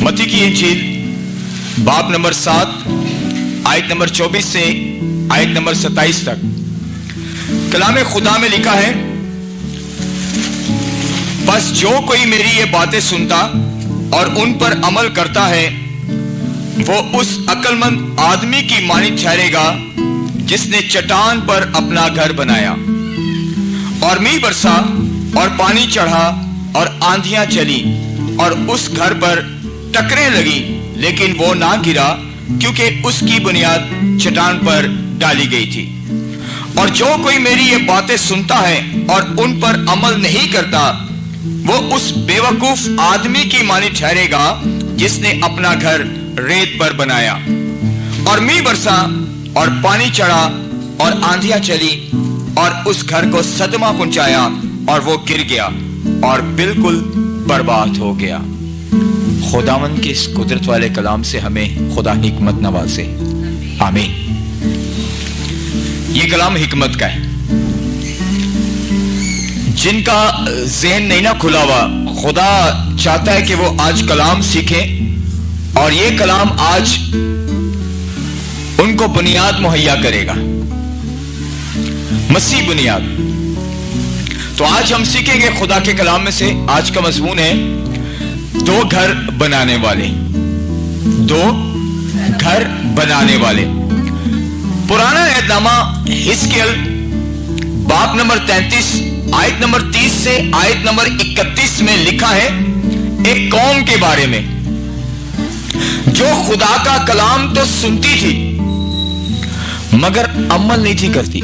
मत्ती की इंजील बाब नंबर 7 आयत नंबर 24 से आयत नंबर 27 तक कलाम खुदा में लिखा है, बस जो कोई मेरी ये बातें सुनता और उन पर अमल करता है वो उस अक्लमंद आदमी की मानी ठहरेगा जिसने चट्टान पर अपना घर बनाया और मींह बरसा और पानी चढ़ा और आंधियां चली और उस घर पर टकरें लगी, लेकिन वो ना गिरा क्योंकि उसकी बुनियाद चट्टान पर डाली गई थी। और जो कोई मेरी ये बातें सुनता है और उन पर अमल नहीं करता वो उस बेवकूफ आदमी की मानी ठहरेगा जिसने अपना घर रेत पर बनाया और मींह बरसा और पानी चढ़ा और आंधियां चली और उस घर को सदमा पहुंचाया और वो गिर गया और बिल्कुल बर्बाद हो गया। खुदावंद के इस कुदरत वाले कलाम से हमें खुदा हिकमत नवाजे, आमीन। ये कलाम हिकमत का है। जिनका ज़हन नहीं ना खुला हुआ, खुदा चाहता है कि वो आज कलाम सीखें और ये कलाम आज उनको बुनियाद मुहैया करेगा, मसीह बुनियाद। तो आज हम सीखेंगे खुदा के कलाम में से। आज का मजमून है दो घर बनाने वाले, दो घर बनाने वाले। पुराना एहदनामा हिस्कियल बाब नंबर 33 आयत नंबर 30 से आयत नंबर 31 में लिखा है एक कौम के बारे में जो खुदा का कलाम तो सुनती थी मगर अमल नहीं थी करती।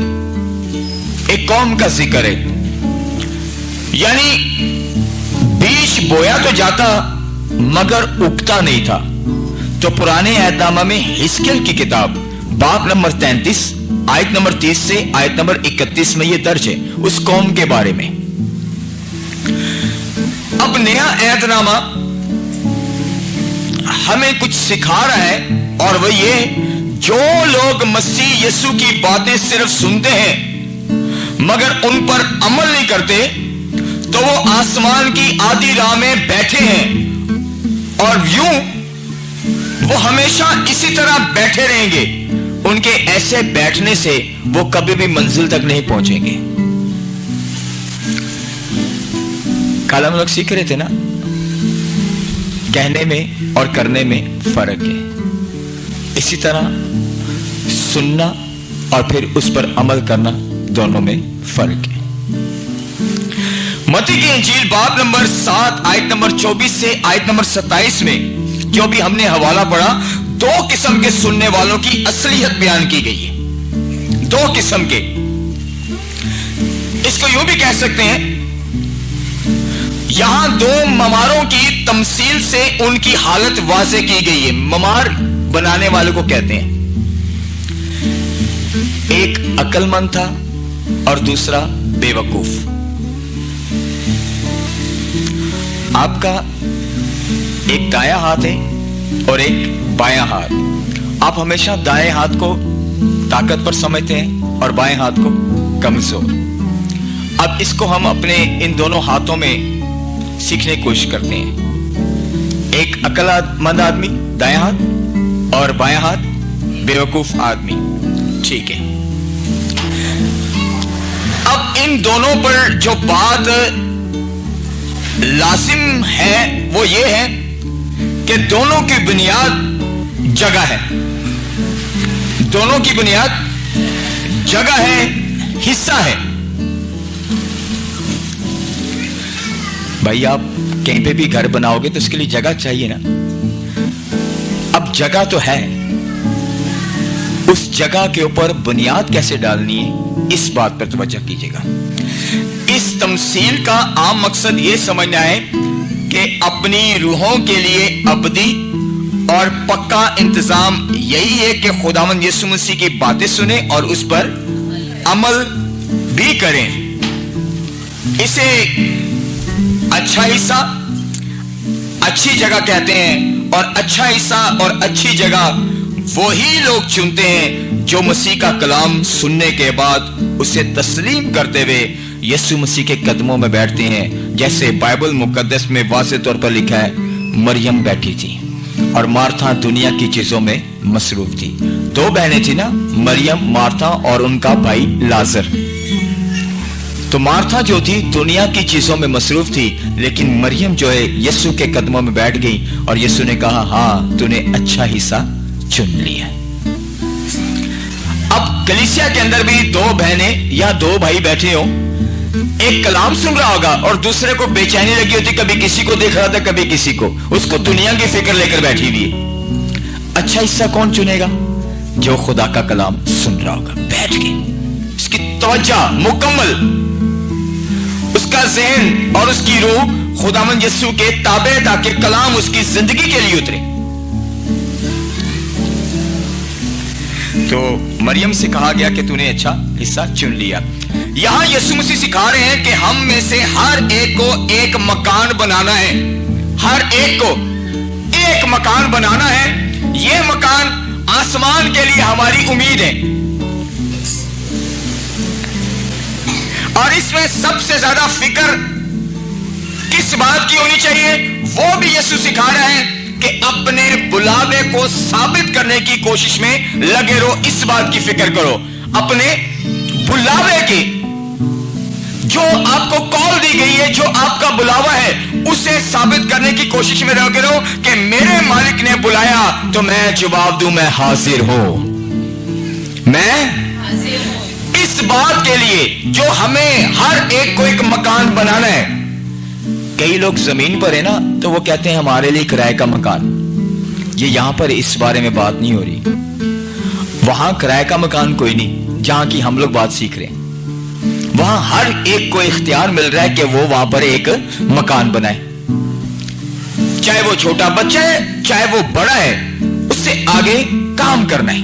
एक कौम का जिक्र है, यानी बीज बोया तो जाता मगर उगता नहीं था। तो पुराने एहदनामा में हिस्कियल की किताब बाब नंबर 33 आयत नंबर 30 से आयत नंबर 31 में यह दर्ज है उस कौम के बारे में। अब नया एहदनामा हमें कुछ सिखा रहा है और वह ये, जो लोग मसीह यीशु की बातें सिर्फ सुनते हैं मगर उन पर अमल नहीं करते तो वो आसमान की आधी राह में बैठे हैं और यूं वो हमेशा इसी तरह बैठे रहेंगे। उनके ऐसे बैठने से वो कभी भी मंजिल तक नहीं पहुंचेंगे। कल हम लोग सीख रहे थे ना, कहने में और करने में फर्क है। इसी तरह सुनना और फिर उस पर अमल करना, दोनों में फर्क है। मत्ती की इंजील बाब नंबर 7 आयत नंबर 24 से आयत नंबर 27 में जो भी हमने हवाला पढ़ा, दो किस्म के सुनने वालों की असलियत बयान की गई है। दो किस्म के, इसको यूं भी कह सकते हैं, यहां दो ममारों की तमसील से उनकी हालत वाज़े की गई है। ममार बनाने वाले को कहते हैं। एक अक्लमंद था और दूसरा बेवकूफ। आपका एक दायां हाथ है और एक बायां हाथ। आप हमेशा दाएं हाथ को ताकतवर समझते हैं और बाएं हाथ को कमजोर। अब इसको हम अपने इन दोनों हाथों में सीखने की कोशिश करते हैं। एक अक्लमंद आदमी दायां हाथ और बायां हाथ बेवकूफ आदमी, ठीक है। अब इन दोनों पर जो बात लाजिम है वो ये है कि दोनों की बुनियाद जगह है। दोनों की बुनियाद जगह है, हिस्सा है। भाई आप कहीं पे भी घर बनाओगे तो उसके लिए जगह चाहिए ना। अब जगह तो है, उस जगह के ऊपर बुनियाद कैसे डालनी है, इस बात पर तवज्जो कीजिएगा। इस तमसील का आम मकसद यह समझना है कि अपनी रूहों के लिए अबदी और पक्का इंतजाम यही है कि खुदावंद यीशु मसीह की बातें सुने और उस पर अमल भी करें। इसे अच्छा हिस्सा, अच्छी जगह कहते हैं और अच्छा हिस्सा और अच्छी जगह वही लोग चुनते हैं जो मसीह का कलाम सुनने के बाद उसे तस्लीम करते हुए यीशु मसीह के कदमों में बैठते हैं, जैसे बाइबल मुकद्दस में वाज़ेह तौर पर लिखा है मरियम बैठी थी। और मार्था दुनिया की चीजों में मसरूफ थी। दो बहनें थी ना, मरियम, मार्था और उनका भाई लाजर। तो मार्था जो थी दुनिया की चीजों में मसरूफ थी, लेकिन मरियम जो है यीशु के कदमों में बैठ गई और यीशु ने कहा, हाँ तूने अच्छा हिस्सा चुन लिया। अब कलीसिया के अंदर भी दो बहनें या दो भाई बैठे हो, एक कलाम सुन रहा होगा और दूसरे को बेचैनी लगी होती, कभी किसी को देख रहा था कभी किसी को, उसको दुनिया की फिक्र लेकर बैठी हुई है। अच्छा हिस्सा कौन चुनेगा? जो खुदा का कलाम सुन रहा होगा बैठ के, उसकी तवज्जो मुकम्मल, उसका ज़हन और उसकी रूह खुदावंद यीशु के ताबे, ताकि कलाम उसकी जिंदगी के लिए उतरे। तो मरियम से कहा गया कि तूने अच्छा हिस्सा चुन लिया। यहां यीशु मसीह सिखा रहे हैं कि हम में से हर एक को एक मकान बनाना है, हर एक को एक मकान बनाना है। यह मकान आसमान के लिए हमारी उम्मीद है, और इसमें सबसे ज्यादा फिक्र किस बात की होनी चाहिए? वो भी यीशु सिखा रहा है कि अपने बुलावे को साबित करने की कोशिश में लगे रहो। इस बात की फिक्र करो, अपने बुलावे की, जो आपको कॉल दी गई है, जो आपका बुलावा है, उसे साबित करने की कोशिश में लगे रहो कि मेरे मालिक ने बुलाया तो मैं जवाब दूं, मैं हाजिर हूं, मैं इस बात के लिए जो हमें हर एक को एक मकान बनाना है। कई लोग जमीन पर है ना, तो वो कहते हैं हमारे लिए किराए का मकान। ये यहां पर इस बारे में बात नहीं हो रही। वहां किराए का मकान कोई नहीं, जहां की हम लोग बात सीख रहे हैं। वहां हर एक को इख्तियार मिल रहा है कि वो वहां पर एक मकान बनाए, चाहे वो छोटा बच्चा है चाहे वो बड़ा है, उससे आगे काम करना है।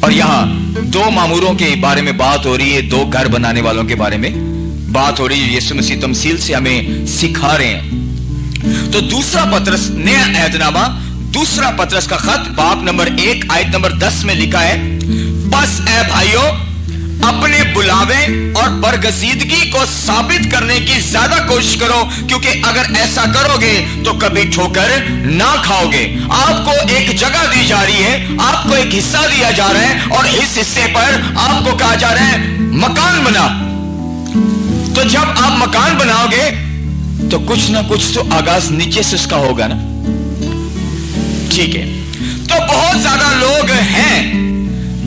और यहां दो मामूरों के बारे में बात हो रही है, दो घर बनाने वालों के बारे में बात हो रही है। यीशु मसीह तमसील से हमें सिखा रहे हैं। तो दूसरा पत्रस, नया अहदनामा, दूसरा पत्रस का खत, बाब नंबर 1 आयत नंबर 10 में लिखा है, बस ए भाइयों, अपने बुलावे और बरगजीदगी को साबित करने की ज्यादा कोशिश करो, क्योंकि अगर ऐसा करोगे तो कभी ठोकर ना खाओगे। आपको एक जगह दी जा रही है, आपको एक हिस्सा दिया जा रहा है, और इस हिस्से पर आपको कहा जा रहा है मकान बना। तो जब आप मकान बनाओगे तो कुछ ना कुछ तो आगाज नीचे से उसका होगा ना, ठीक है? तो बहुत ज्यादा लोग हैं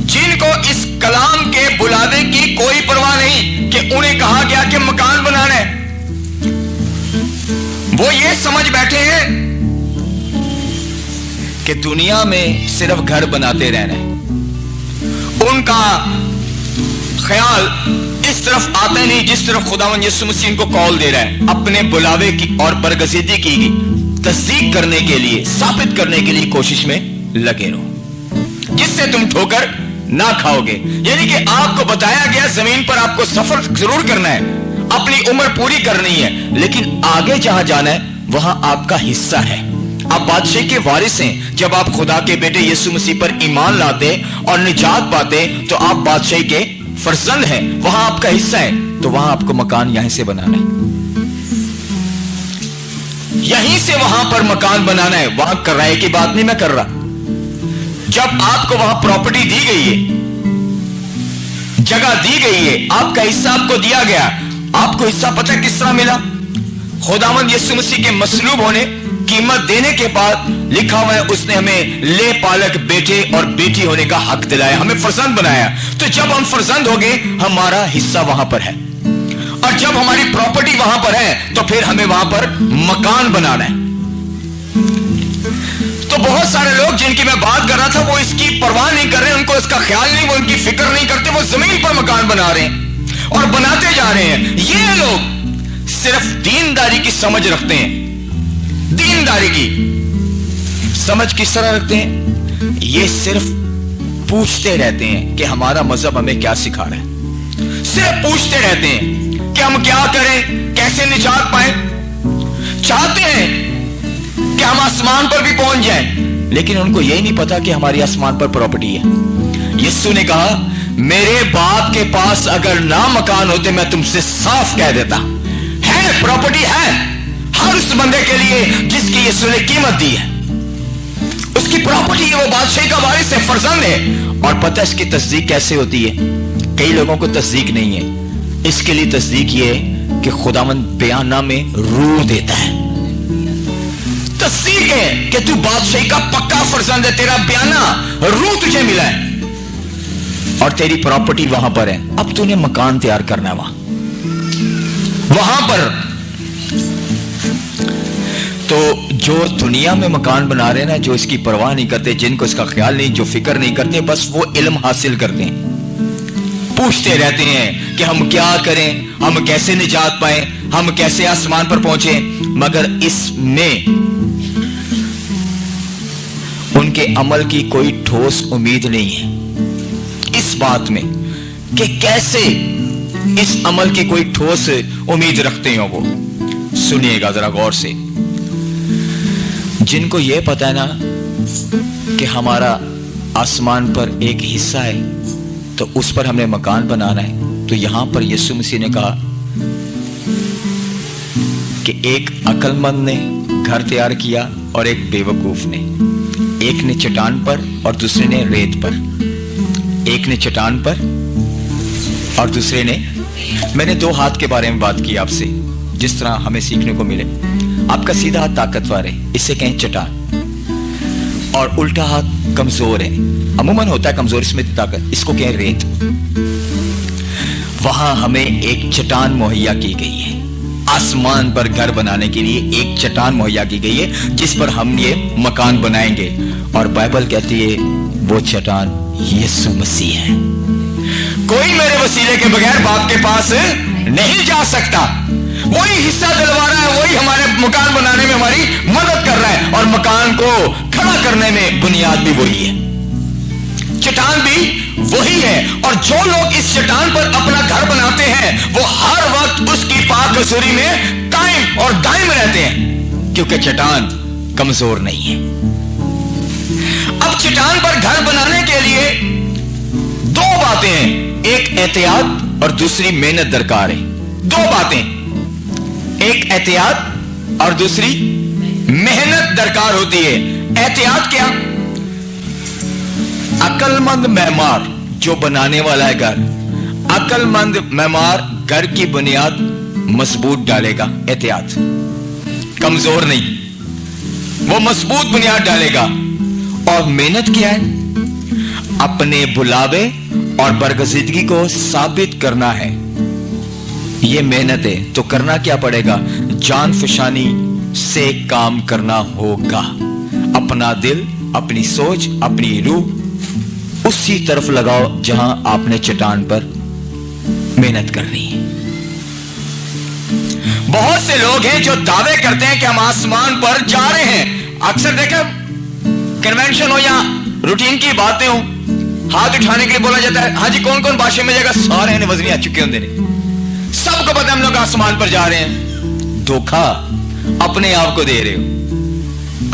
जिनको इस कलाम के बुलावे की कोई परवाह नहीं कि उन्हें कहा गया कि मकान बनाना है। वो ये समझ बैठे हैं कि दुनिया में सिर्फ घर बनाते रहना है। उनका ख्याल इस तरफ आता नहीं जिस तरफ खुदावंद यीशु मसीह इनको कॉल दे रहा है। अपने बुलावे की और बरगजीदी की तस्दीक करने के लिए, साबित करने के लिए कोशिश में लगे रहो, जिससे तुम ठोकर ना खाओगे। यानी कि आपको बताया गया जमीन पर आपको सफर जरूर करना है, अपनी उम्र पूरी करनी है, लेकिन आगे जहां जाना है वहां आपका हिस्सा है। आप बादशाह के वारिस हैं। जब आप खुदा के बेटे यीशु मसीह पर ईमान लाते और निजात पाते तो आप बादशाह के फर्जंद हैं, वहां आपका हिस्सा है। तो वहां आपको मकान यहीं से बनाना है, यहीं से वहां पर मकान बनाना है। वहां किराए की बात नहीं मैं कर रहा। जब आपको वहां प्रॉपर्टी दी गई है, जगह दी गई है, आपका हिस्सा आपको दिया गया, आपको हिस्सा पता है किस तरह मिला? खुदावंद यीशु मसीह के मसलूब होने, कीमत देने के बाद लिखा हुआ है उसने हमें ले पालक बेटे और बेटी होने का हक दिलाया, हमें फर्जंद बनाया। तो जब हम फर्जंद हो गए, हमारा हिस्सा वहां पर है, और जब हमारी प्रॉपर्टी वहां पर है तो फिर हमें वहां पर मकान बनाना है। तो बहुत सारे लोग जिनकी मैं बात कर रहा था वो इसकी परवाह नहीं कर रहे, उनको इसका ख्याल नहीं, वो इनकी फिक्र नहीं करते, वो जमीन पर मकान बना रहे हैं और बनाते जा रहे हैं। ये लोग सिर्फ दीनदारी की समझ रखते हैं। दीनदारी की समझ किस तरह रखते हैं? ये सिर्फ पूछते रहते हैं कि हमारा मजहब हमें क्या सिखा रहा है। सिर्फ पूछते रहते हैं कि हम क्या करें, कैसे निजात पाए। चाहते हैं कि हम आसमान पर भी पहुंच जाएं, लेकिन उनको यही नहीं पता कि हमारी आसमान पर प्रॉपर्टी है। यीशु ने कहा, मेरे बाप के पास अगर ना मकान होते मैं तुमसे साफ कह देता। है, प्रॉपर्टी है हर उस बंदे के लिए जिसकी यीशु ने कीमत दी है। उसकी प्रॉपर्टी है, वो बादशाह का वारिस है, फर्जंद है। और पता है इसकी तस्दीक कैसे होती है? कई लोगों को तस्दीक नहीं है। इसके लिए तस्दीक ये है कि खुदावंद बयाना में रूह देता है। तस्दीक है कि तू बादशाह का पक्का फर्जंद है, तेरा बयाना रूह तुझे मिला है और तेरी प्रॉपर्टी वहां पर है। अब तूने मकान तैयार करना है वहां पर। तो जो दुनिया में मकान बना रहे हैं ना, जो इसकी परवाह नहीं करते, जिनको इसका ख्याल नहीं, जो फिक्र नहीं करते, बस वो इल्म हासिल करते हैं, पूछते रहते हैं कि हम क्या करें, हम कैसे निजात पाए, हम कैसे आसमान पर पहुंचे, मगर इसमें उनके अमल की कोई ठोस उम्मीद नहीं है। इस बात में कि कैसे इस अमल की कोई ठोस उम्मीद रखते हो वो। सुनिएगा जरा गौर से। जिनको यह पता है ना कि हमारा आसमान पर एक हिस्सा है, तो उस पर हमने मकान बनाना है, तो यहां पर यीशु मसीह ने कहा कि एक अक्लमंद ने घर तैयार किया और एक बेवकूफ ने। एक ने चट्टान पर और दूसरे ने रेत पर। एक ने चट्टान पर और दूसरे ने। मैंने दो हाथ के बारे में बात की आपसे, जिस तरह हमें सीखने को मिले। आपका सीधा हाथ ताकतवर है, इसे कहें चट्टान, और उल्टा हाथ कमजोर है। अमूमन होता है कमजोर, इसमें ताकत, इसको कहें रेत। वहां हमें एक चट्टान मुहैया की गई है। आसमान पर घर बनाने के लिए एक चट्टान मुहैया की गई है, जिस पर हम ये मकान बनाएंगे। और बाइबल कहती है वो चट्टान यीशु मसीह है। कोई मेरे वसीले के बगैर बाप के पास नहीं जा सकता। वही हिस्सा दिलवा रहा है, वही हमारे मकान बनाने में हमारी मदद कर रहा है, और मकान को खड़ा करने में बुनियाद भी वही है, चट्टान भी वही है। और जो लोग इस चट्टान पर अपना घर बनाते हैं, वो हर वक्त उसकी पाक हजूरी में कायम और दायम रहते हैं, क्योंकि चट्टान कमजोर नहीं है। अब चट्टान पर घर बनाने के लिए दो बातें हैं, एक एहतियात और दूसरी मेहनत दरकार है। दो बातें, एक एहतियात और दूसरी मेहनत दरकार होती है। एहतियात क्या? अक्लमंद मेहमान जो बनाने वाला है घर, अक्लमंद मेहमान घर की बुनियाद मजबूत डालेगा। एहतियात, कमजोर नहीं, वो मजबूत बुनियाद डालेगा। और मेहनत क्या है? अपने बुलावे और बरगजीदगी को साबित करना है, ये मेहनत है। तो करना क्या पड़ेगा? जान फशानी से काम करना होगा। अपना दिल, अपनी सोच, अपनी रूह उसी तरफ लगाओ जहां आपने चट्टान पर मेहनत करनी है। बहुत से लोग हैं जो दावे करते हैं कि हम आसमान पर जा रहे हैं। अक्सर देखा, कन्वेंशन हो या रूटीन की बातें हो, हाथ उठाने के लिए बोला जाता है, हाँ जी कौन कौन भाषा में जाएगा? सारे वजनी आ चुके होंगे, सबको पता हम लोग आसमान पर जा रहे हैं। धोखा अपने आप को दे रहे हो।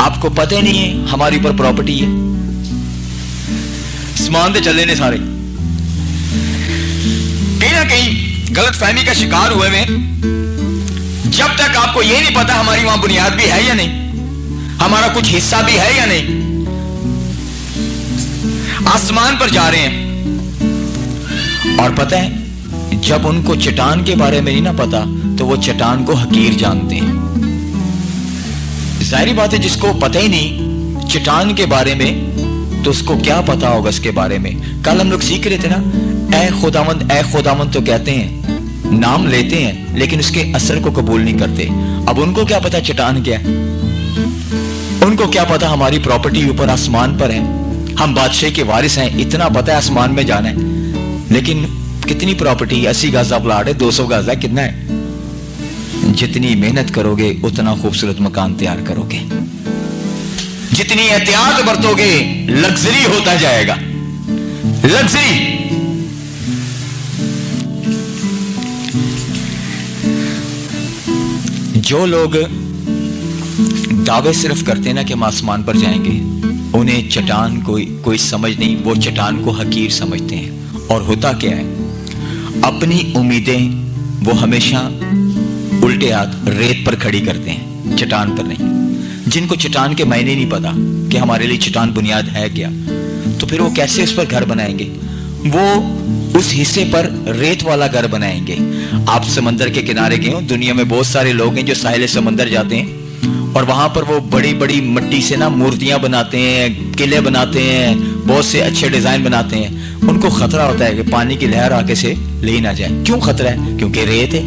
आपको पता ही नहीं है हमारी ऊपर प्रॉपर्टी है। आसमान से चले ने सारे, कहीं ना कहीं गलत फहमी का शिकार हुए में। जब तक आपको यह नहीं पता हमारी वहां बुनियाद भी है या नहीं, हमारा कुछ हिस्सा भी है या नहीं, आसमान पर जा रहे हैं। और पता है, जब उनको चट्टान के बारे में नहीं ना पता, तो वो चट्टान को हकीर जानते हैं। जाहिर बात है, जिसको पता ही नहीं चट्टान के बारे में, तो उसको क्या पता होगा इसके बारे में। कल हम लोग सीख रहे थे ना, ऐ खुदावंद तो कहते हैं, नाम लेते हैं, लेकिन उसके असर को कबूल नहीं करते। अब उनको क्या पता चट्टान क्या है? उनको क्या पता हमारी प्रॉपर्टी ऊपर आसमान पर है, हम बादशाह के वारिस हैं, इतना पता है आसमान में जाना है। लेकिन कितनी प्रॉपर्टी? 80 गज प्लाट है, 200 गज है, कितना है? जितनी मेहनत करोगे उतना खूबसूरत मकान तैयार करोगे। जितनी एहतियात बरतोगे लग्जरी होता जाएगा, लग्जरी। जो लोग दावे सिर्फ करते हैं ना कि हम आसमान पर जाएंगे, उन्हें चट्टान कोई समझ नहीं, वो चट्टान को हकीर समझते हैं। और होता क्या है, अपनी उम्मीदें वो हमेशा उल्टे हाथ रेत पर खड़ी करते हैं, चट्टान पर नहीं। जिनको चट्टान के मायने नहीं पता کہ ہمارے لیے چٹان بنیاد ہے کیا، تو پھر وہ کیسے اس پر گھر بنائیں گے؟ وہ اس حصے پر ریت والا گھر بنائیں گے۔ آپ سمندر کے کنارے گئے ہو، دنیا میں بہت سارے لوگ ہیں جو ساحل سمندر جاتے ہیں اور وہاں پر وہ بڑی بڑی مٹی سے نا مورتیاں بناتے ہیں، قلعے بناتے ہیں، بہت سے اچھے ڈیزائن بناتے ہیں۔ ان کو خطرہ ہوتا ہے کہ پانی کی لہر آگے سے لے نہ جائے۔ کیوں خطرہ ہے؟ کیونکہ ریت ہے،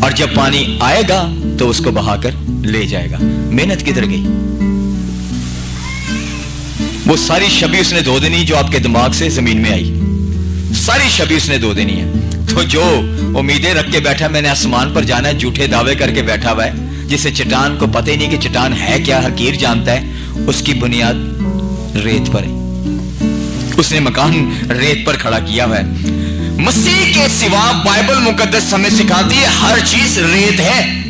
اور جب پانی آئے گا تو اس کو بہا کر لے جائے گا۔ محنت کدھر گئی؟ وہ ساری شبی اس نے دھو دینی جو آپ کے دماغ سے زمین میں آئی، ساری شبی اس نے دھو دینی ہے۔ تو جو امیدیں رکھ کے بیٹھا میں نے آسمان پر جانا ہے، جھوٹے دعوے کر کے بیٹھا ہوا ہے، جسے چٹان کو پتہ ہی نہیں کہ چٹان ہے کیا، حقیر جانتا ہے، اس کی بنیاد ریت پر ہے۔ اس نے مکان ریت پر کھڑا کیا ہوا ہے۔ مسیح کے سوا بائبل مقدس ہمیں سکھاتی ہے ہر چیز ریت ہے،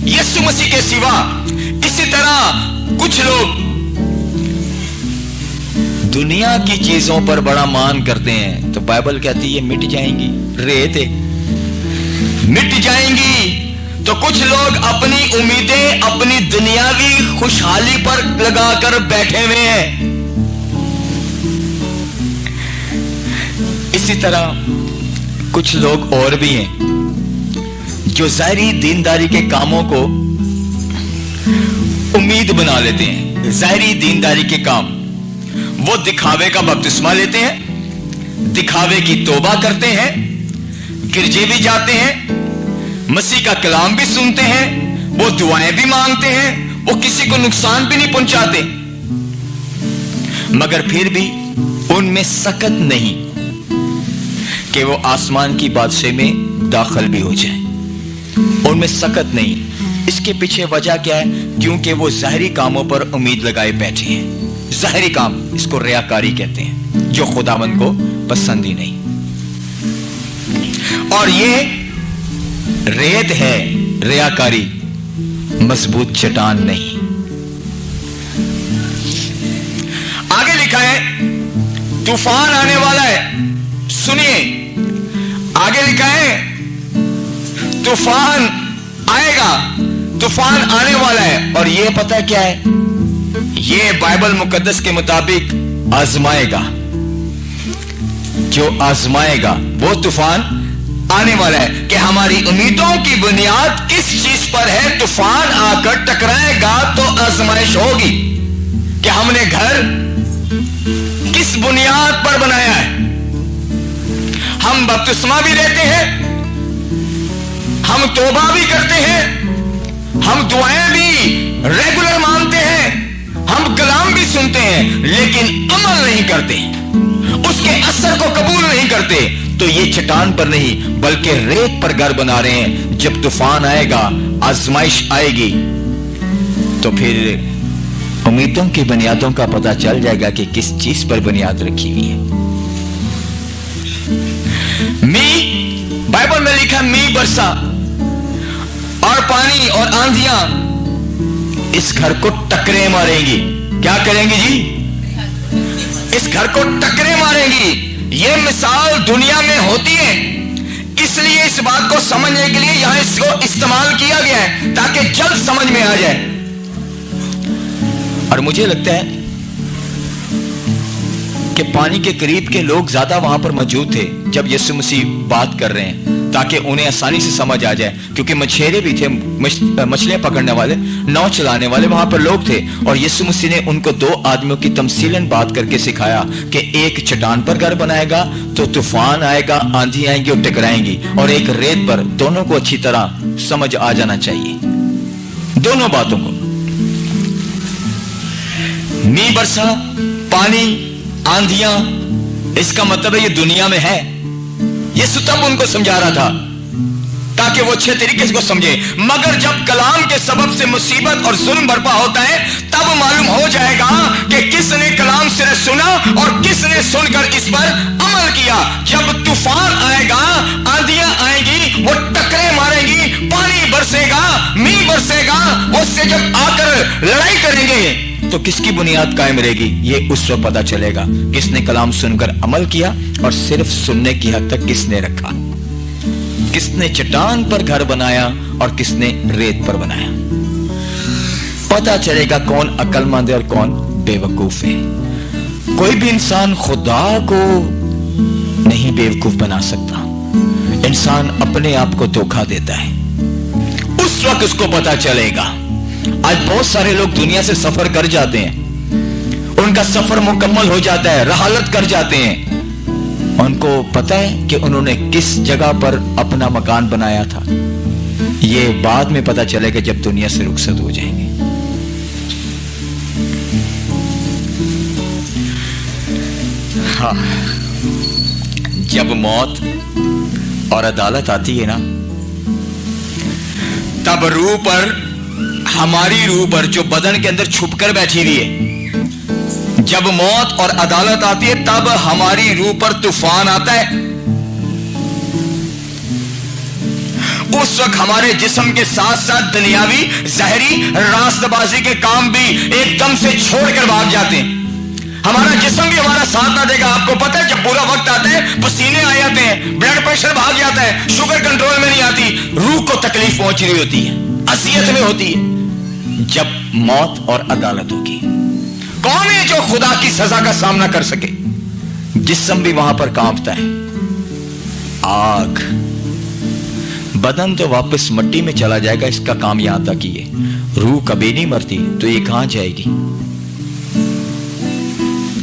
یسوع مسیح کے سوا۔ اسی طرح کچھ لوگ دنیا کی چیزوں پر بڑا مان کرتے ہیں، تو بائبل کہتی ہے یہ مٹ جائیں گی، ریت ہے، مٹ جائیں گی۔ تو کچھ لوگ اپنی امیدیں اپنی دنیاوی خوشحالی پر لگا کر بیٹھے ہوئے ہیں۔ اسی طرح کچھ لوگ اور بھی ہیں جو ظاہری دینداری کے کاموں کو امید بنا لیتے ہیں۔ ظاہری دینداری کے کام، وہ دکھاوے کا بپتسمہ لیتے ہیں، دکھاوے کی توبہ کرتے ہیں، گرجے بھی جاتے ہیں، مسیح کا کلام بھی سنتے ہیں، وہ دعائیں بھی مانگتے ہیں، وہ کسی کو نقصان بھی نہیں پہنچاتے، مگر پھر بھی ان میں سکت نہیں کہ وہ آسمان کی بادشاہی میں داخل بھی ہو جائیں۔ ان میں سکت نہیں۔ اس کے پیچھے وجہ کیا ہے؟ کیونکہ وہ ظاہری کاموں پر امید لگائے بیٹھے ہیں۔ ظاہری کام، اس کو ریاکاری کہتے ہیں، جو خداوند کو پسند ہی نہیں۔ اور یہ ریت ہے، ریاکاری، مضبوط چٹان نہیں۔ آگے لکھا ہے طوفان آنے والا ہے۔ سنیے، آگے لکھا ہے طوفان آئے گا، طوفان آنے والا ہے۔ اور یہ پتہ کیا ہے؟ یہ بائبل مقدس کے مطابق آزمائے گا، جو آزمائے گا وہ طوفان آنے والا ہے۔ کہ ہماری امیدوں کی بنیاد کس چیز پر ہے؟ طوفان آ کر ٹکرائے گا تو آزمائش ہوگی کہ ہم نے گھر کس بنیاد پر بنایا ہے۔ ہم بپتسمہ بھی لیتے ہیں، ہم توبہ بھی کرتے ہیں، ہم دعائیں بھی ریگولر مانتے ہیں، ہم کلام بھی سنتے ہیں، لیکن عمل نہیں کرتے، اس کے اثر کو قبول نہیں کرتے۔ تو یہ چٹان پر نہیں بلکہ ریت پر گھر بنا رہے ہیں۔ جب طوفان آئے گا، آزمائش آئے گی، تو پھر امیدوں کی بنیادوں کا پتہ چل جائے گا کہ کس چیز پر بنیاد رکھی ہوئی ہے۔ بائبل میں لکھا می برسا اور پانی اور آندھیاں اس گھر کو ٹکرے ماریں گی۔ کیا کریں گی جی؟ اس گھر کو ٹکرے ماریں گی۔ یہ مثال دنیا میں ہوتی ہے، اس لیے اس بات کو سمجھنے کے لیے یہاں اس کو استعمال کیا گیا ہے تاکہ جلد سمجھ میں آ جائے۔ اور مجھے لگتا ہے کہ پانی کے قریب کے لوگ زیادہ وہاں پر موجود تھے جب یسوع مسیح بات کر رہے ہیں، تاکہ انہیں آسانی سے سمجھ آ جائے، کیونکہ مچھیرے بھی تھے، مچھلیاں پکڑنے والے، ناؤ چلانے والے وہاں پر لوگ تھے۔ اور یسوع مسیح نے ان کو دو آدمیوں کی تمثیلاً بات کر کے سکھایا کہ ایک چٹان پر گھر بنائے گا تو طوفان آئے گا، آندھی آئیں گی اور ٹکرائیں گی، اور ایک ریت پر۔ دونوں کو اچھی طرح سمجھ آ جانا چاہیے، دونوں باتوں کو۔ می برسا، پانی، آندھیاں، اس کا مطلب ہے یہ دنیا میں ہے۔ یسوع تب ان کو سمجھا رہا تھا تاکہ وہ اچھے طریقے سے کو سمجھے، مگر جب کلام کے سبب سے مصیبت اور ظلم برپا ہوتا ہے تب معلوم ہو جائے گا کہ کس نے کلام سے سنا اور کس نے سن کر اس پر عمل کیا۔ جب طوفان آئے گا، آندھیاں آئیں گی، وہ ٹکرے ماریں گی، پانی برسے گا، میਂہ برسے گا، اس سے جب آ کر لڑائی کریں گے تو کس کی بنیاد قائم رہے گی؟ یہ اس وقت پتا چلے گا کس نے کلام سن کر عمل کیا اور صرف سننے کی حد تک کس نے رکھا، کس نے چٹان پر گھر بنایا اور کس نے ریت پر بنایا۔ पता चलेगा कौन अक्लमंद है और कौन बेवकूफ है। कोई भी इंसान खुदा को नहीं बेवकूफ बना सकता। इंसान अपने आप को धोखा देता है, उस वक्त उसको पता चलेगा। आज बहुत सारे लोग दुनिया से सफर कर जाते हैं, उनका सफर मुकम्मल हो जाता है, रहालत कर जाते हैं, उनको पता है कि उन्होंने किस जगह पर अपना मकान बनाया था। ये बाद में पता चलेगा जब दुनिया से रुखसत हो जाएंगे। हाँ, जब मौत और अदालत आती है ना, तब रूह पर, हमारी रूह पर जो बदन के अंदर छुप कर बैठी हुई है, जब मौत और अदालत आती है तब हमारी रूह पर तूफान आता है। उस वक्त हमारे जिस्म के साथ साथ दुनियावी जहरी रास्तबाजी के काम भी एकदम से छोड़कर भाग जाते हैं। हमारा जिस्म भी हमारा साथ ना देगा। आपको पता है, जब बुरा वक्त आता है पसीने आ जाते हैं, ब्लड प्रेशर भाग जाता है, शुगर कंट्रोल में नहीं आती, रूह को तकलीफ पहुंच रही होती है, असियत में होती है। जब मौत और अदालत होगी, कौन है जो खुदा की सजा का सामना कर सके? जिस्म भी वहां पर कांपता है। आग, बदन तो वापस मिट्टी में चला जाएगा, इसका काम यहां तक ही है। रूह कभी नहीं मरती, तो ये कहां जाएगी?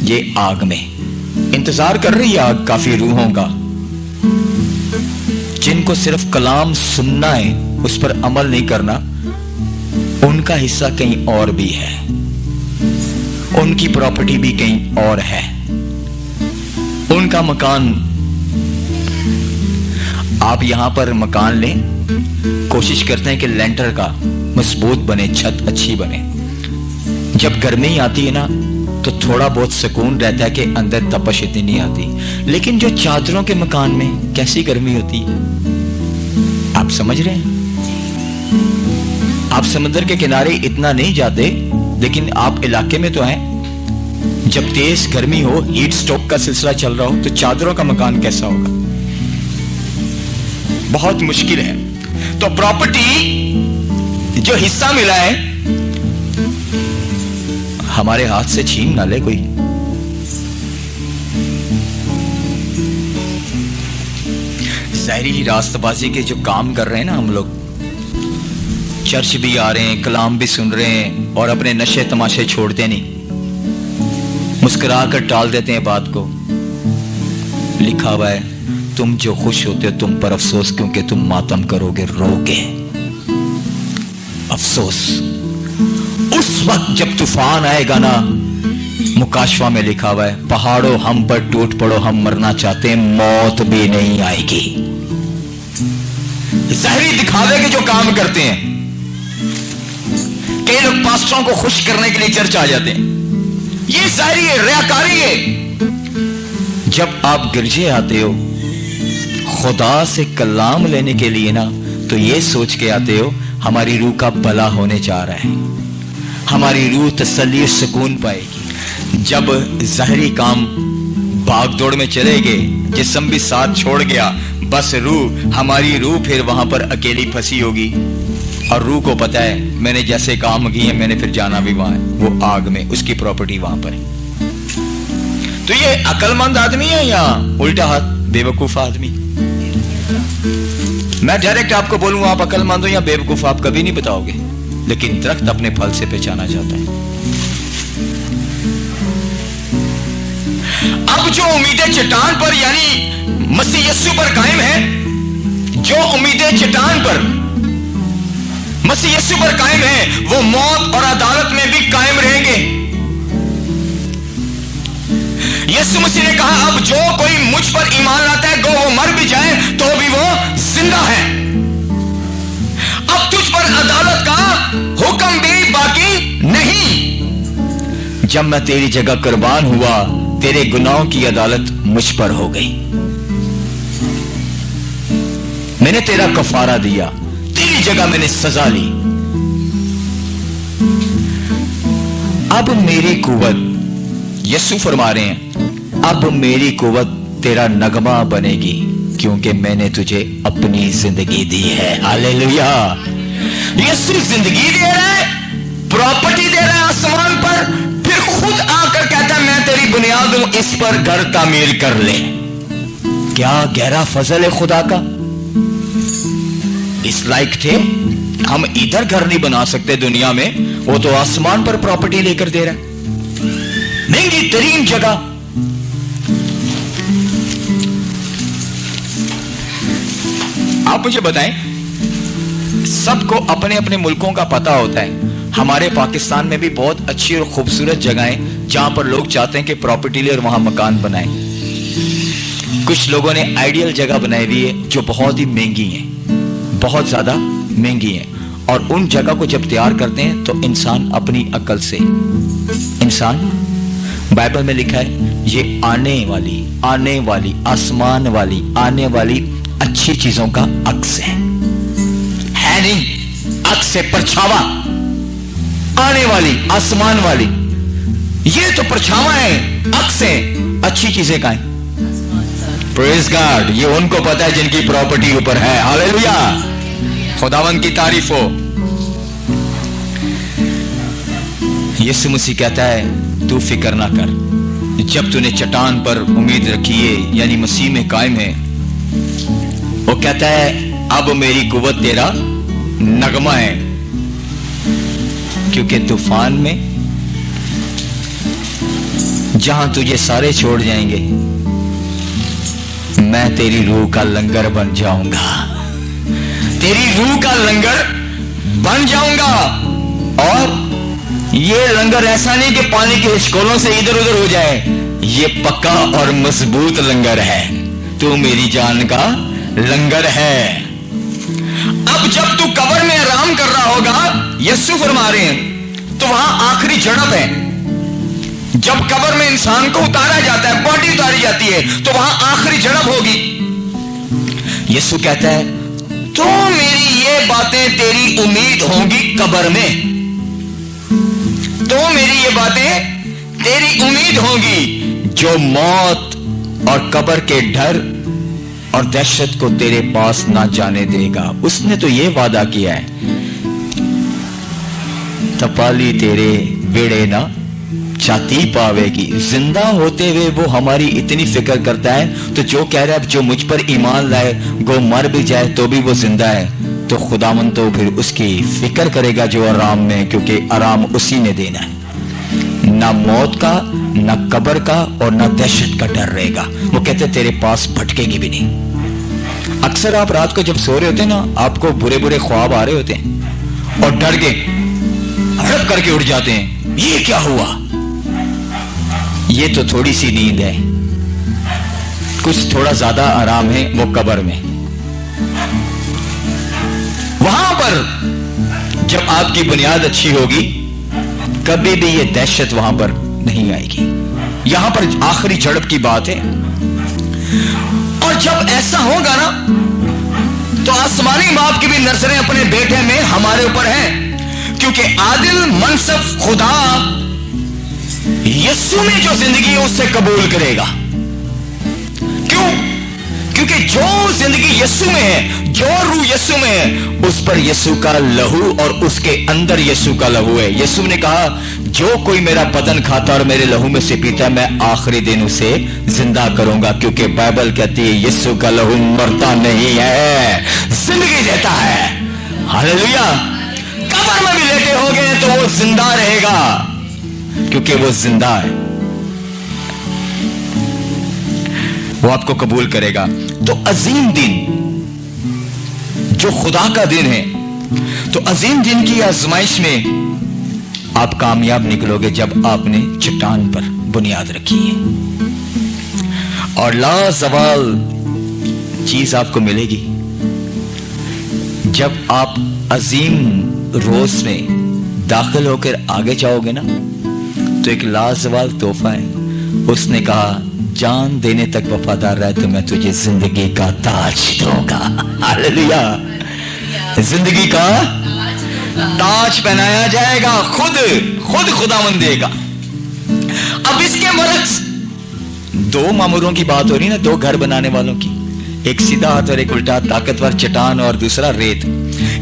ये आग में इंतजार कर रही है आग काफी रूहों का, जिनको सिर्फ कलाम सुनना है, उस पर अमल नहीं करना। उनका हिस्सा कहीं और भी है, उनकी प्रॉपर्टी भी कहीं और है, उनका मकान। आप यहां पर मकान लें, कोशिश करते हैं कि लेंटर का मजबूत बने, छत अच्छी बने। जब गर्मी आती है ना, तो थोड़ा बहुत सुकून रहता है कि अंदर तपश इतनी नहीं आती। लेकिन जो चादरों के मकान में कैसी गर्मी होती है, आप समझ रहे हैं? आप समंदर के किनारे इतना नहीं जाते, लेकिन आप इलाके में तो हैं। जब तेज गर्मी हो, हीट स्ट्रोक का सिलसिला चल रहा हो, तो चादरों का मकान कैसा होगा? बहुत मुश्किल है। तो प्रॉपर्टी जो हिस्सा मिला है, हमारे हाथ से छीन ना ले कोई। ज़ाहिरी रास्तबाजी के जो काम कर रहे हैं ना हम लोग, चर्च भी आ रहे हैं, कलाम भी सुन रहे हैं, और अपने नशे तमाशे छोड़ते नहीं, मुस्कुरा कर टाल देते हैं बात को। लिखा हुआ है, तुम जो खुश होते हो तुम पर अफसोस, क्योंकि तुम मातम करोगे, रोगे। अफसोस उस वक्त जब तूफान आएगा ना, मुकाशवा में लिखा हुआ है, पहाड़ों हम पर टूट पड़ो, हम मरना चाहते हैं, मौत भी नहीं आएगी। ज़ाहिरी दिखावे के जो काम करते हैं, कई लोग पास्टरों को खुश करने के लिए चर्च आ जाते हैं, ये ज़ाहिरी है, रियाकारी है। जब आप गिरजे आते हो खुदा से कलाम लेने के लिए ना, तो ये सोच के आते हो हमारी रूह का भला होने जा रहा है, हमारी रूह तसल्ली सुकून पाएगी। जब ज़ाहिरी काम भाग दौड़ में चले गए, जिस्म भी साथ छोड़ गया, बस रूह, हमारी रूह फिर वहां पर अकेली फंसी होगी। और रूह को पता है मैंने जैसे काम किए, मैंने फिर जाना भी वहां है, वो आग में, उसकी प्रॉपर्टी वहां पर है। तो ये अक्लमंद आदमी है या उल्टा हाथ बेवकूफ आदमी? मैं डायरेक्ट आपको बोलूंगा, आप अक्लमंद हो या बेवकूफ आप कभी नहीं बताओगे, लेकिन दरख्त अपने फल से पहचाना जाता है। अब जो उम्मीदें चट्टान पर यानी मसीह यीशु पर कायम है, जो उम्मीदें चट्टान पर मसीह यीशु पर कायम है, वो मौत और अदालत में भी कायम रहेंगे। यीशु मसीह ने कहा, अब जो कोई मुझ पर ईमान लाता है, गो वो मर भी जाए तो भी वो जिंदा है। अब तुझ पर अदालत का हुक्म भी बाकी नहीं। जब मैं तेरी जगह कुर्बान हुआ, तेरे गुनाहों की अदालत मुझ पर हो गई। मैंने तेरा कफारा दिया, तेरी जगह मैंने सजा ली। अब मेरी कुव्वत, यीशु फरमा रहे हैं, अब मेरी कुव्वत तेरा नगमा बनेगी, क्योंकि मैंने तुझे अपनी जिंदगी दी है। हालेलुया। यीशु जिंदगी दे रहा है, प्रॉपर्टी दे रहा है आसमान पर, फिर खुद आकर कहता है मैं तेरी बुनियाद हूं, इस पर घर तामीर कर ले। क्या गहरा फजल है खुदा का। इस लायक थे हम इधर घर नहीं बना सकते दुनिया में, वो तो आसमान पर प्रॉपर्टी लेकर दे रहा है, महंगी तरीन जगह। आप मुझे बताएं, सबको अपने अपने मुल्कों का पता होता है। हमारे पाकिस्तान में भी बहुत अच्छी और खूबसूरत जगहें जहां पर लोग चाहते हैं कि प्रॉपर्टी ले और वहां मकान बनाएं। कुछ लोगों ने आइडियल जगह बनाई हुई है जो बहुत ही महंगी है, बहुत ज्यादा महंगी है, और उन जगह को जब तैयार करते हैं तो इंसान अपनी अकल से, इंसान, बाइबल में लिखा है ये आने वाली आसमान वाली आने वाली अच्छी चीजों का अक्स है नहीं, अक्स से परछावा, आने वाली आसमान वाली, ये तो परछावा है, अक्स है, अच्छी चीजें का है। प्रेज गॉड, ये उनको पता है जिनकी प्रॉपर्टी ऊपर है। हालेलुया, खुदावंद की तारीफ हो। यीशु मसीह कहता है तू फिक्र ना कर, जब तूने चट्टान पर उम्मीद रखी है यानी मसीह में कायम है, वो कहता है अब मेरी कुव्वत तेरा नगमा है, क्योंकि तूफान में जहां तुझे सारे छोड़ जाएंगे, मैं तेरी रूह का लंगर बन जाऊंगा, तेरी रूह का लंगर बन जाऊंगा। और ये लंगर ऐसा नहीं कि पानी के हिचकोलों से इधर उधर हो जाए, ये पक्का और मजबूत लंगर है। तू मेरी जान का लंगर है। अब जब तू कब्र में आराम कर रहा होगा, यीशु फरमा रहे हैं, तो वहां आखिरी झड़प है। जब कब्र में इंसान को उतारा जाता है, बॉडी उतारी जाती है, तो वहां आखिरी झड़प होगी। यीशु कहता है तो मेरी ये बातें तेरी उम्मीद होंगी कब्र में, तो मेरी ये बातें तेरी उम्मीद होंगी, जो मौत और कब्र के डर और दहशत को तेरे पास ना जाने देगा। उसने तो ये वादा किया है, तपाली तेरे बेड़े ना छाती पावेगी। जिंदा होते हुए वो हमारी इतनी फिक्र करता है, तो जो कह रहा है जो मुझ पर ईमान लाए वो मर भी जाए तो भी वो जिंदा है, तो खुदावन तो फिर उसकी फिक्र करेगा जो आराम में, क्योंकि आराम उसी ने देना है। ना मौत का, ना कब्र का और ना दहशत का डर रहेगा। वो कहते तेरे पास भटकेगी भी नहीं। अक्सर आप रात को जब सो रहे होते हैं ना, आपको बुरे बुरे ख्वाब आ रहे होते हैं और डर के हड़प करके उठ जाते हैं, ये क्या हुआ। ये तो थोड़ी सी नींद है, कुछ थोड़ा ज्यादा आराम है वो कब्र में। वहां पर जब आपकी बुनियाद अच्छी होगी, कभी भी ये दहशत वहां पर नहीं आएगी। यहां पर आखिरी झड़प की बात है। और जब ऐसा होगा ना, तो आसमानी बाप की भी नजरें अपने बेटे में हमारे ऊपर हैं, क्योंकि आदिल मनसब खुदा यीशु में जो जिंदगी है उससे कबूल करेगा। क्यों? क्योंकि जो जिंदगी यीशु में है, जो रूह यीशु में है, उस पर यीशु का लहू और उसके अंदर यीशु का लहू है। यीशु ने कहा जो कोई मेरा बदन खाता और मेरे लहू में से पीता है, मैं आखिरी दिन उसे जिंदा करूंगा, क्योंकि बाइबल कहती है यीशु का लहू मरता नहीं है, जिंदगी देता है। हालेलुया। कब्र में भी लेटे हो गए तो वो जिंदा रहेगा, क्योंकि वो जिंदा है, वो आपको कबूल करेगा। तो अजीम दिन जो खुदा का दिन है, तो अजीम दिन की आजमाइश में आप कामयाब निकलोगे जब आपने चट्टान पर बुनियाद रखी है, और लाजवाल चीज आपको मिलेगी जब आप अजीम रोज में दाखिल होकर आगे जाओगे ना। तो एक लाजवाल तोहफा है। उसने कहा जान देने तक वफादार रहे तो मैं तुझे जिंदगी का ताज दूंगा। हालेलुया। जिंदगी का ताज पहनाया जाएगा, खुद खुदावंद देगा। अब इसके बरक्स दो मामूरों की बात हो रही ना, दो घर बनाने वालों की, एक सीधा हाथ और एक उल्टा, ताकतवर चट्टान और दूसरा रेत।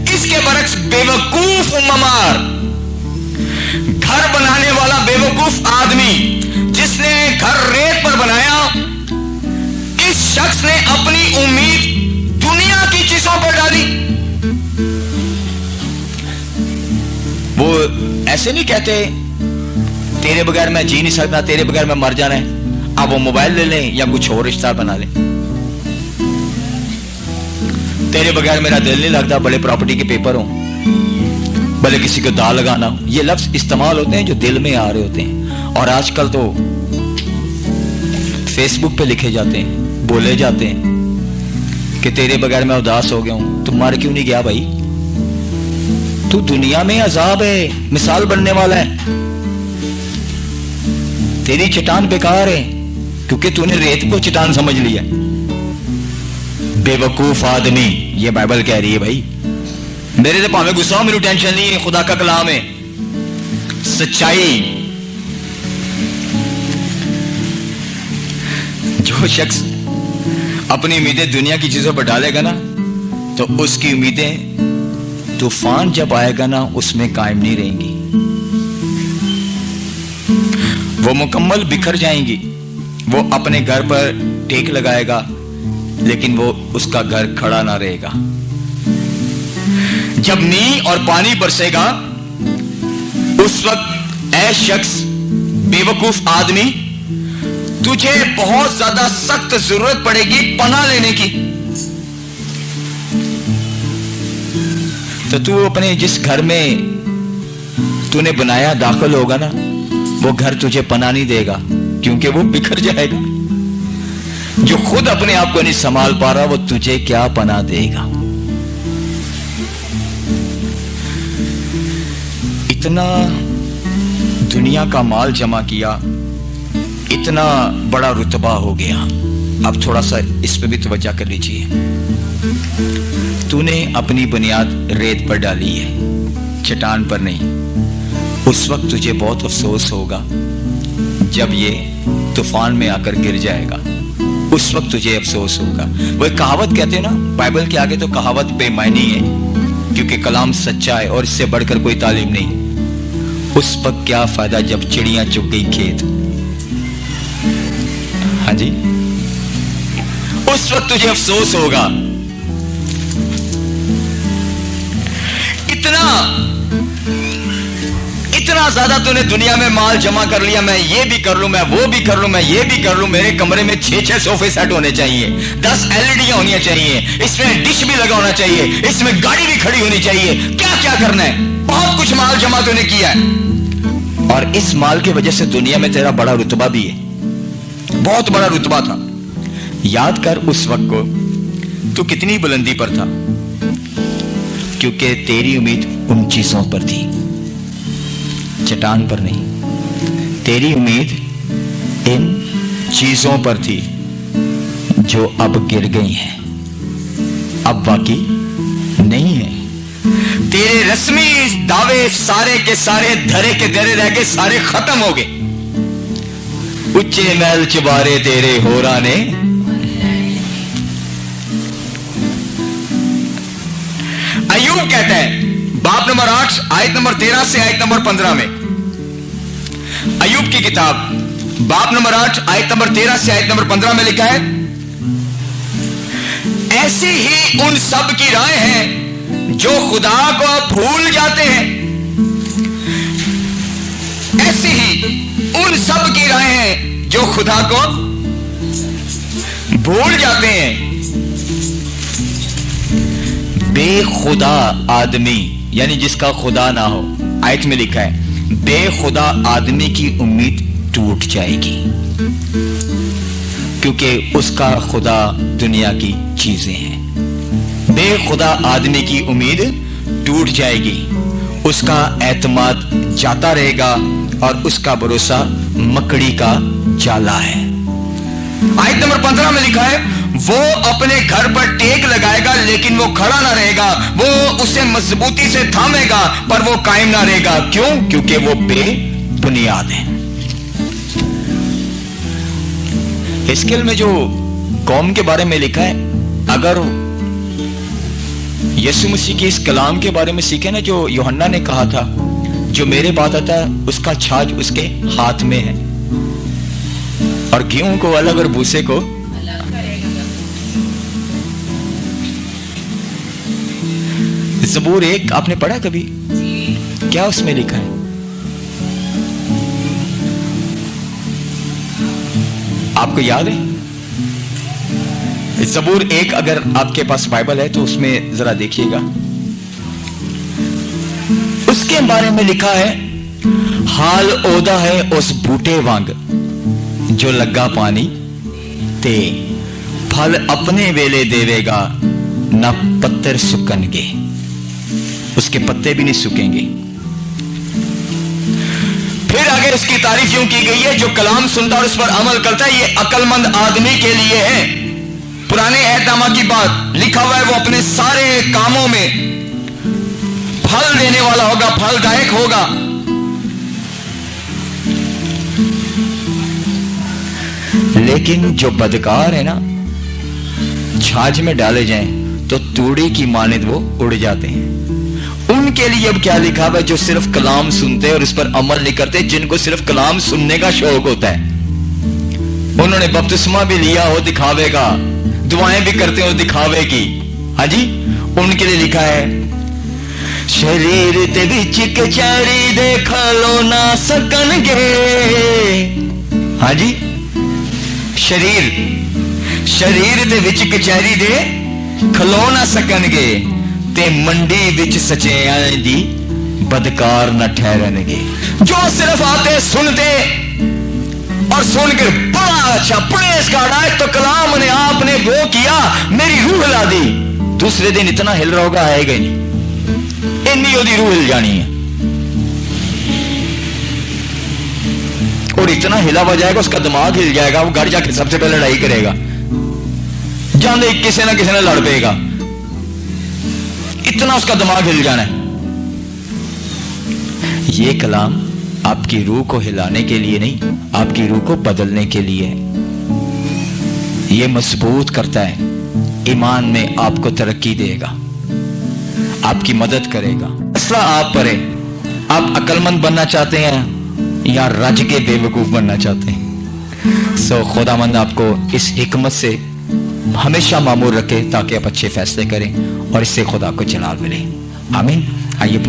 इसके बरक्स बेवकूफ ममार گھر بنانے والا بیوقوف آدمی جس نے گھر ریت پر بنایا، اس شخص نے اپنی امید دنیا کی چیزوں پر ڈالی. وہ ایسے نہیں کہتے تیرے بغیر میں جی نہیں سکتا، تیرے بغیر میں مر جانا ہے، اب وہ موبائل لے لیں یا کچھ اور رشتہ بنا لیں. تیرے بغیر میرا دل نہیں لگتا، بڑے پراپرٹی کے پیپر ہوں، بھلے کسی کو دا لگانا ہو. یہ لفظ استعمال ہوتے ہیں جو دل میں آ رہے ہوتے ہیں. اور آج کل تو فیس بک پہ لکھے جاتے ہیں، بولے جاتے ہیں کہ تیرے بغیر میں اداس ہو گیا ہوں. تم مر کیوں نہیں گیا بھائی؟ تو دنیا میں عذاب ہے، مثال بننے والا ہے. تیری چٹان بیکار ہے کیونکہ تو نے ریت کو چٹان سمجھ لیا. بے وقوف آدمی، یہ بائبل کہہ رہی ہے بھائی. میرے سے پاوے غصہ ہو، میری ٹینشن نہیں ہے، خدا کا کلام ہے، سچائی. جو شخص اپنی امیدیں دنیا کی چیزوں پر ڈالے گا نا، تو اس کی امیدیں طوفان جب آئے گا نا اس میں قائم نہیں رہیں گی، وہ مکمل بکھر جائیں گی. وہ اپنے گھر پر ٹیک لگائے گا لیکن وہ اس کا گھر کھڑا نہ رہے گا. جب نی اور پانی برسے گا اس وقت اے شخص بے وقوف آدمی، تجھے بہت زیادہ سخت ضرورت پڑے گی پناہ لینے کی. تو اپنے جس گھر میں تو نے بنایا داخل ہوگا نا، وہ گھر تجھے پناہ نہیں دے گا کیونکہ وہ بکھر جائے گا. جو خود اپنے آپ کو نہیں سنبھال پا رہا وہ تجھے کیا پناہ دے گا. اتنا دنیا کا مال جمع کیا، اتنا بڑا رتبہ ہو گیا. اب تھوڑا سا اس پہ بھی توجہ کر لیجیے. تو نے اپنی بنیاد ریت پر ڈالی ہے، چٹان پر نہیں. اس وقت تجھے بہت افسوس ہوگا جب یہ طوفان میں آ کر گر جائے گا. اس وقت تجھے افسوس ہوگا. وہ ایک کہاوت کہتے ہیں نا، بائبل کے آگے تو کہاوت بے معنی ہے کیونکہ کلام سچا ہے اور اس سے بڑھ کر کوئی تعلیم نہیں. اس وقت کیا فائدہ جب چڑیاں چگ گئی کھیت. ہاں جی، اس وقت تجھے افسوس ہوگا. اتنا زیادہ تو نے دنیا میں مال جمع کر لیا، میں یہ بھی کر لوں، میں وہ بھی کر لوں، میں یہ بھی کر لوں. میرے کمرے میں 6 صوفے سیٹ ہونے چاہیے، 10 LED ہونی چاہیے، اس میں ڈش بھی لگا ہونا چاہیے، اس میں گاڑی بھی کھڑی ہونی چاہیے. کیا کیا کرنا ہے؟ بہت کچھ مال جمع تو نے کیا ہے. اور اس مال کی وجہ سے دنیا میں تیرا بڑا رتبہ بھی ہے، بہت بڑا رتبہ تھا. یاد کر اس وقت کو تو کتنی بلندی پر تھا، کیونکہ تیری امید ان چیزوں پر تھی، چٹان پر نہیں. تیری امید ان چیزوں پر تھی جو اب گر گئی ہیں، اب باقی نہیں ہے. تیرے رسمی دعوے سارے کے سارے دھرے کے دھرے رہ کے سارے ختم ہو گئے. اچے محل چبارے تیرے ہورا نے. ایوب کہتا ہے باب نمبر 8 آیت نمبر 13 سے آیت نمبر 15 میں، ایوب کی کتاب باب نمبر 8 آیت نمبر 13 سے آیت نمبر 15 میں لکھا ہے، ایسی ہی ان سب کی رائے ہیں جو خدا کو بھول جاتے ہیں. ایسی ہی ان سب کی رائے ہیں جو خدا کو بھول جاتے ہیں. بے خدا آدمی یعنی جس کا خدا نہ ہو، آیت میں لکھا ہے بے خدا آدمی کی امید ٹوٹ جائے گی کیونکہ اس کا خدا دنیا کی چیزیں ہیں. بے خدا آدمی کی امید ٹوٹ جائے گی، اس کا اعتماد جاتا رہے گا اور اس کا بھروسہ مکڑی کا جالا ہے. آیت نمبر 15 میں لکھا ہے وہ اپنے گھر پر ٹیک لگائے گا لیکن وہ کھڑا نہ رہے گا، وہ اسے مضبوطی سے تھامے گا پر وہ قائم نہ رہے گا. کیوں؟ کیونکہ وہ بے بنیاد ہے. حزقیل میں جو قوم کے بارے میں لکھا ہے، اگر یسوع مسیح کے اس کلام کے بارے میں سیکھیں نا جو یوحنا نے کہا تھا، जो मेरे पास आता है उसका छाछ उसके हाथ में है, और गेहूं को अलग और भूसे को ज़बूर 1 आपने पढ़ा कभी? क्या उसमें लिखा है? आपको याद है? ज़बूर 1 अगर आपके पास बाइबल है तो उसमें जरा देखिएगा, उसके बारे में लिखा है, हाल ओदा है उस बूटे वांग जो लगा पानी ते फल अपने वेले देवेगा, ना पत्थर सुकनगे, उसके पत्ते भी नहीं सूखेंगे। फिर आगे इसकी तारीफ यूं की गई है, जो कलाम सुनता और उस पर अमल करता है ये अक्लमंद आदमी के लिए है। पुराने एहतमा की बात लिखा हुआ है, वो अपने सारे कामों में फल देने वाला होगा, फलदायक होगा। लेकिन जो बदकार है ना, छाछ में डाले जाएं तो तूड़ी की मानित वो उड़ जाते हैं। उनके लिए अब क्या लिखा है? जो सिर्फ कलाम सुनते और उस पर अमल नहीं करते, जिनको सिर्फ कलाम सुनने का शौक होता है, उन्होंने बपतिस्मा भी लिया हो दिखावे का, दुआएं भी करते हो दिखावे की, हाँ जी, उनके लिए लिखा है, शरीर ते विच कचहरी दे खलो ना सकनगे, हाँ जी, शरीर ते विच कचहरी दे खलो ना सकनगे, ते मंडी विच सच्चाई दी बदकार न ठहरनगे। जो सिर्फ आते सुनते और सुनकर बड़ा अच्छा प्रेस गार्ड आए तो कलाम ने आपने वो किया, मेरी रूह हिला दी, दूसरे दिन इतना हिल रहा होगा आएगा ही नहीं, इन्नी ओदी रूह हिल जानी है, और इतना हिला हो जाएगा उसका दिमाग हिल जाएगा, वो घर जाके सबसे पहले लड़ाई करेगा, जाने किसी ना किसी ने लड़ पेगा, इतना उसका दिमाग हिल जाना है। ये कलाम आपकी रूह को हिलाने के लिए नहीं, आपकी रूह को बदलने के लिए है। ये मजबूत करता है, ईमान में आपको तरक्की देगा, आपकी मदद करेगा। फैसला आप पर है, आप अक्लमंद बनना चाहते हैं या रज के बेवकूफ बनना चाहते हैं। सो खुदावंद आपको इस हिकमत से हमेशा मामूर रखे ताकि आप अच्छे फैसले करें और इससे खुदा को जलाल मिले। आमीन। आइए अपने